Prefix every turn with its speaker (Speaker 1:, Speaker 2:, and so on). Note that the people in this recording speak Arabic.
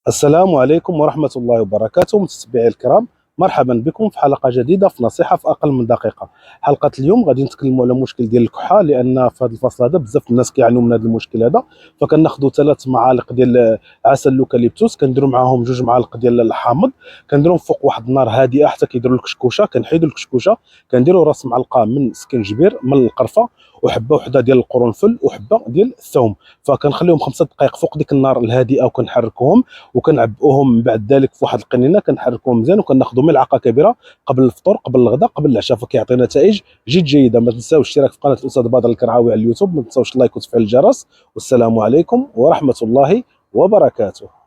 Speaker 1: السلام عليكم ورحمة الله وبركاته. متتبعي الكرام، مرحبا بكم في حلقة جديدة في نصيحة في أقل من دقيقة. حلقة اليوم غادي نتكلموا على مشكل ديال الكحة، لأن في هذا الفصل هذا بزاف الناس كيعانيو من هذا المشكل هذا. فكناخذوا 3 معالق ديال عسل لوكاليبتوس، كنديروا معاهم 2 معالق ديال الحامض، كنديروهم فوق واحد النار هادئة حتى كيديروا الكشكوشة. كنحيدوا الكشكوشة، كنديروا راس معلقة من سكنجبير من القرفة، وحبه وحده ديال القرنفل، وحبه ديال الثوم. فكنخليهم 5 دقائق فوق ديك النار الهادئة وكنحركوهم، وكنعبئوهم من بعد ذلك في واحد القنينه، كنحركوهم مزيان، وكناخذوا ملعقه كبيره قبل الفطور، قبل الغداء، قبل العشاء. فكيعطي نتائج جد جيده. ما تنساوش الاشتراك في قناه الاستاذ بدر الكرعاوي على اليوتيوب، ما تنساوش اللايك وتفعيل الجرس. والسلام عليكم ورحمه الله وبركاته.